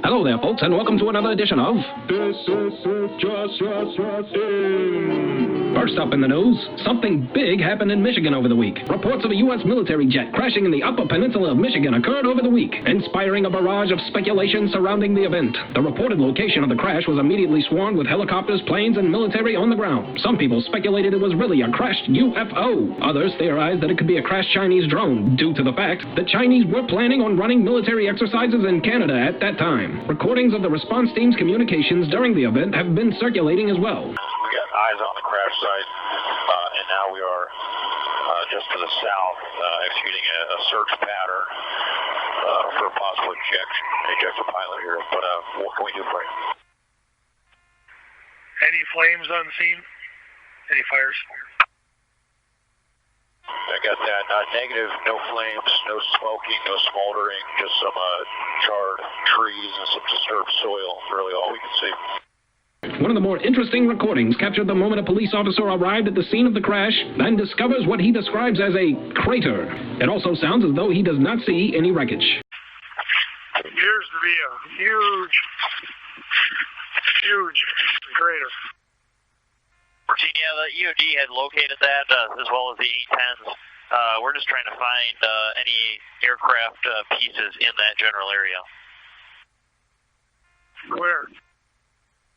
Hello there, folks, and welcome to another edition of This is just in. First up in the news, something big happened in Michigan over the week. Reports of a U.S. military jet crashing in the Upper Peninsula of Michigan occurred over the week, inspiring a barrage of speculation surrounding the event. The reported location of the crash was immediately swarmed with helicopters, planes, and military on the ground. Some people speculated it was really a crashed UFO. Others theorized that it could be a crashed Chinese drone, due to the fact that Chinese were planning on running military exercises in Canada at that time. Recordings of the response team's communications during the event have been circulating as well. We got eyes on the crash site, and now we are just to the south, executing a search pattern for a possible ejector pilot here. But what can we do for you? Any flames on the scene? Any fires? I got that. Negative, no flames, no smoking, no smoldering, just some charred trees and some disturbed soil. Really all we can see. One of the more interesting recordings captured the moment a police officer arrived at the scene of the crash and discovers what he describes as a crater. It also sounds as though he does not see any wreckage. Appears to be a huge crater. Yeah, the EOD had located that, as well as the A-10s. We're just trying to find any aircraft pieces in that general area. Where?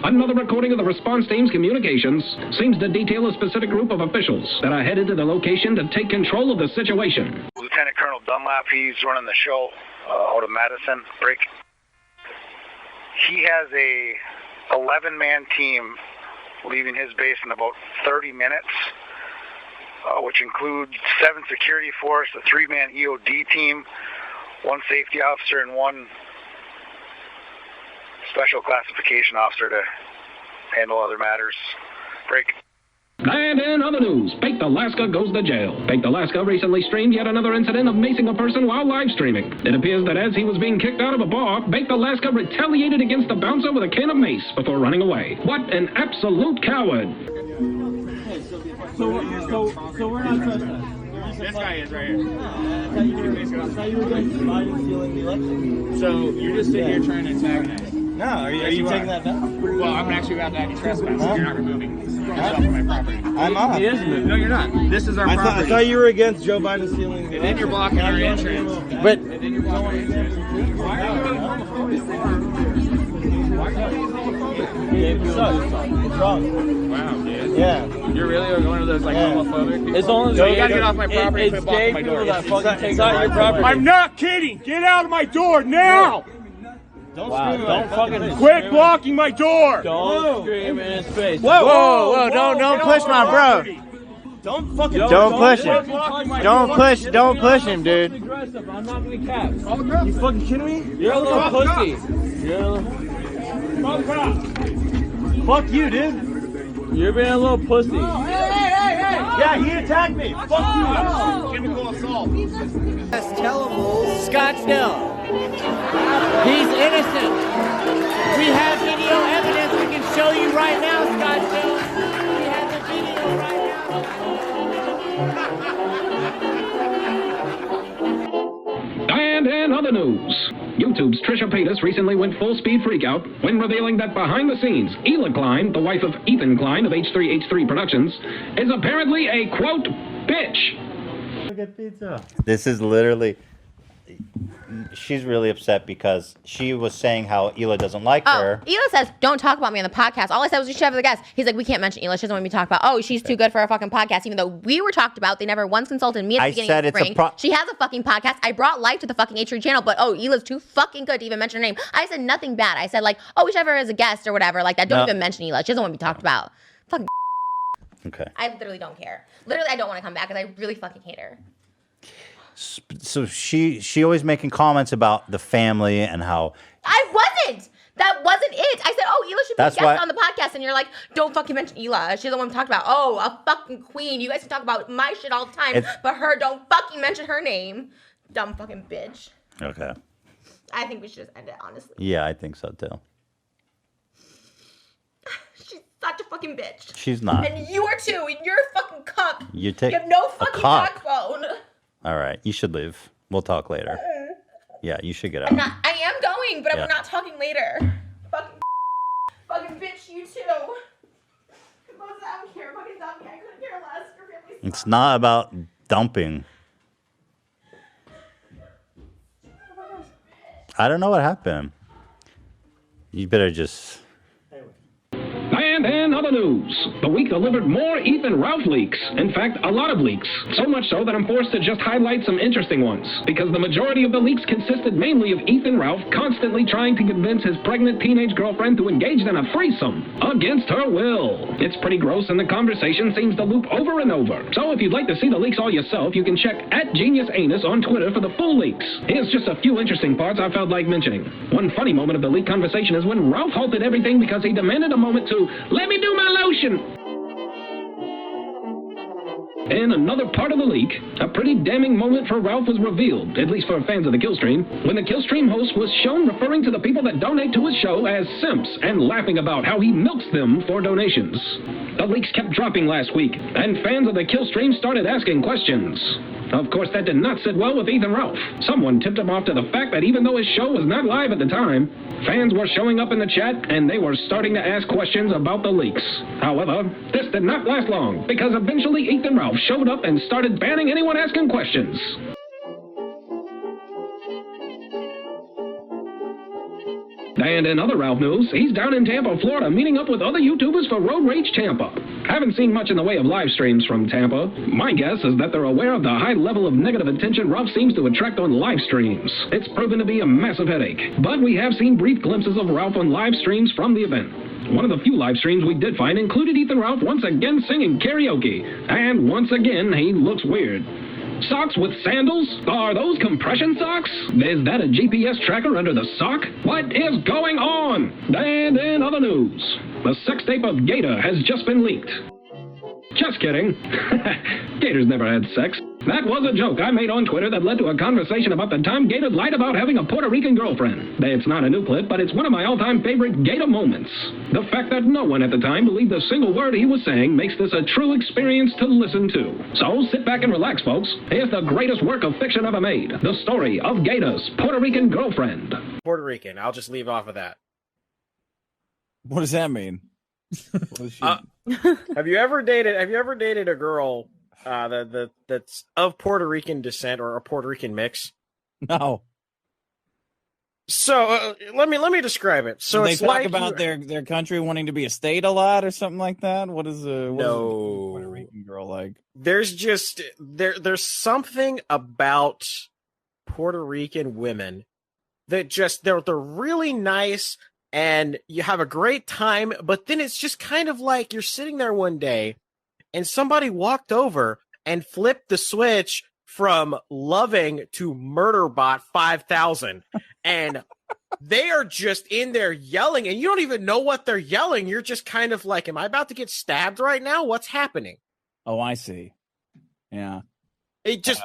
Another recording of the response team's communications seems to detail a specific group of officials that are headed to the location to take control of the situation. Lieutenant Colonel Dunlap, he's running the show out of Madison. Break. He has a 11-man team leaving his base in about 30 minutes, which includes 7 security force, a 3-man EOD team, 1 safety officer, and 1 special classification officer to handle other matters. Break. And in other news, Baked Alaska goes to jail. Baked Alaska recently streamed yet another incident of macing a person while live streaming. It appears that as he was being kicked out of a bar, Baked Alaska retaliated against the bouncer with a can of mace before running away. What an absolute coward. So we're not trespassing. This guy is right here. I thought you were against Biden stealing the election. So you're just sitting here trying to antagonize. No, are you taking that back? Well, I'm actually about to have you trespass. Huh? You're not removing yourself from my property. I'm not. He is moving. No, you're not. This is our property. I thought you were against Joe Biden stealing the election. And then you're blocking our entrance. But and then you're blocking our entrance. Why are you being homophobic? Why are you being homophobic? What's wrong? Wow, dude. Yeah. You're really one of those like homophobic people? It's only so you gotta get off my property and put a block on my door. It's not your property. I'm not kidding. Get out of my door now. Don't fucking quit blocking my door. Don't scream in his face. Whoa, don't push my bro. Don't fucking don't push him. Don't push him, dude. I'm not gonna cap. You fucking kidding me? You're a little pussy. Fuck you, dude. You're being a little pussy. Hey. Yeah, he attacked me. Fuck you. Chemical assault. Scottsdale. He's innocent. We have video evidence we can show you right now, Scottsdale. We have the video right now. And in other news, YouTube's Trisha Paytas recently went full-speed freakout when revealing that behind the scenes, Hila Klein, the wife of Ethan Klein of H3H3 Productions, is apparently a, quote, bitch. Look at pizza. This is literally... She's really upset because she was saying how Hila doesn't like her. Hila says, don't talk about me on the podcast. All I said was you should have the guest. He's like, we can't mention Hila. She doesn't want me to talk about, she's too good for a fucking podcast. Even though we were talked about, they never once consulted me at the beginning of the spring. She has a fucking podcast. I brought life to the fucking H3 channel, but Hila's too fucking good to even mention her name. I said nothing bad. I said like, we should have her as a guest or whatever. Like that. Don't even mention Hila. She doesn't want to be talked about. Fucking. Okay. I literally don't care. Literally, I don't want to come back because I really fucking hate her. So she always making comments about the family and how I wasn't. That wasn't it. I said, Hila should be a guest on the podcast, and you're like, don't fucking mention Hila. She's the one to talk about. A fucking queen. You guys can talk about my shit all the time, but her, don't fucking mention her name. Dumb fucking bitch. Okay. I think we should just end it, honestly. Yeah, I think so too. She's such a fucking bitch. She's not. And you are too. And you're a fucking cuck. You have no fucking backbone. All right, you should leave. We'll talk later. Yeah, you should get out. I am going. talking, but we're not talking later. Fucking bitch, you too. I don't care. Fucking dump me. I couldn't care less. Your family's It's not about dumping. I don't know what happened. You better just... And in other news, the week delivered more Ethan Ralph leaks. In fact, a lot of leaks. So much so that I'm forced to just highlight some interesting ones, because the majority of the leaks consisted mainly of Ethan Ralph constantly trying to convince his pregnant teenage girlfriend to engage in a threesome against her will. It's pretty gross, and the conversation seems to loop over and over. So if you'd like to see the leaks all yourself, you can check @GeniusAnus on Twitter for the full leaks. Here's just a few interesting parts I felt like mentioning. One funny moment of the leak conversation is when Ralph halted everything because he demanded a moment to let me do my lotion. In another part of the leak, a pretty damning moment for Ralph was revealed, at least for fans of the Killstream, when the Killstream host was shown referring to the people that donate to his show as simps and laughing about how he milks them for donations. The leaks kept dropping last week, and fans of the Killstream started asking questions. Of course, that did not sit well with Ethan Ralph. Someone tipped him off to the fact that even though his show was not live at the time, fans were showing up in the chat and they were starting to ask questions about the leaks. However, this did not last long, because eventually Ethan Ralph showed up and started banning anyone asking questions. And in other Ralph news, he's down in Tampa, Florida, meeting up with other YouTubers for Road Rage Tampa. Haven't seen much in the way of live streams from Tampa. My guess is that they're aware of the high level of negative attention Ralph seems to attract on live streams. It's proven to be a massive headache. But we have seen brief glimpses of Ralph on live streams from the event. One of the few live streams we did find included Ethan Ralph once again singing karaoke. And once again, he looks weird. Socks with sandals? Are those compression socks? Is that a GPS tracker under the sock? What is going on? And in other news, the sex tape of Gada has just been leaked. Just kidding. Gator's never had sex. That was a joke I made on Twitter that led to a conversation about the time Gada lied about having a Puerto Rican girlfriend. It's not a new clip, but it's one of my all-time favorite Gada moments. The fact that no one at the time believed a single word he was saying makes this a true experience to listen to. So sit back and relax, folks. Here's the greatest work of fiction ever made. The story of Gada's Puerto Rican girlfriend. Puerto Rican. I'll just leave off of that. What does that mean? Have you ever dated a girl that's of Puerto Rican descent or a Puerto Rican mix? No. So let me describe it. So they it's talk like about their country wanting to be a state a lot or something like that. What is a Puerto Rican girl like? There's just there's something about Puerto Rican women that just they're really nice. And you have a great time, but then it's just kind of like you're sitting there one day and somebody walked over and flipped the switch from loving to Murderbot 5000. And they are just in there yelling, and you don't even know what they're yelling. You're just kind of like, am I about to get stabbed right now? What's happening? Oh, I see. Yeah. They just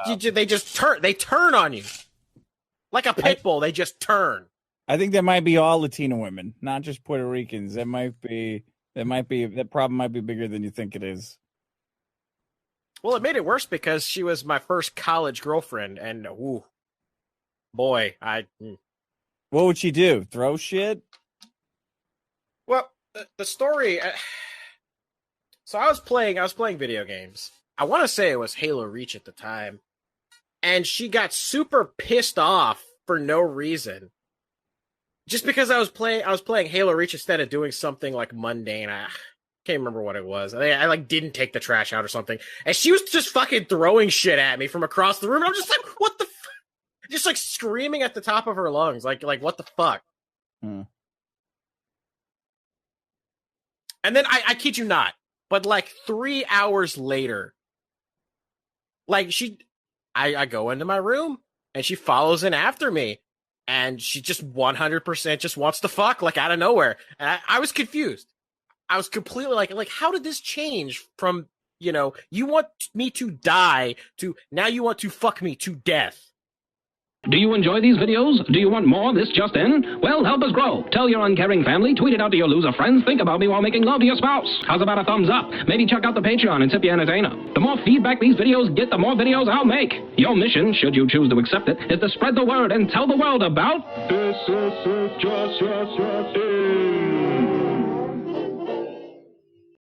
turn on you. Like a pit bull, they just turn. I think that might be all Latino women, not just Puerto Ricans. That problem might be bigger than you think it is. Well, it made it worse because she was my first college girlfriend, and ooh, boy, What would she do? Throw shit? Well, the story. So I was playing video games. I want to say it was Halo Reach at the time, and she got super pissed off for no reason. Just because I was playing Halo Reach instead of doing something like mundane. I can't remember what it was. I like didn't take the trash out or something. And she was just fucking throwing shit at me from across the room. And I'm just like, what the fuck? Just like screaming at the top of her lungs. Like what the fuck? Hmm. And then I kid you not, but like 3 hours later, like I go into my room and she follows in after me. And she just 100% just wants to fuck, like, out of nowhere. And I was confused. I was completely like, how did this change from, you want me to die to now you want to fuck me to death? Do you enjoy these videos? Do you want more? This just in? Well, help us grow. Tell your uncaring family, tweet it out to your loser friends, think about me while making love to your spouse. How's about a thumbs up? Maybe check out the Patreon and tip your entertainer. The more feedback these videos get, the more videos I'll make. Your mission, should you choose to accept it, is to spread the word and tell the world about... This is just in.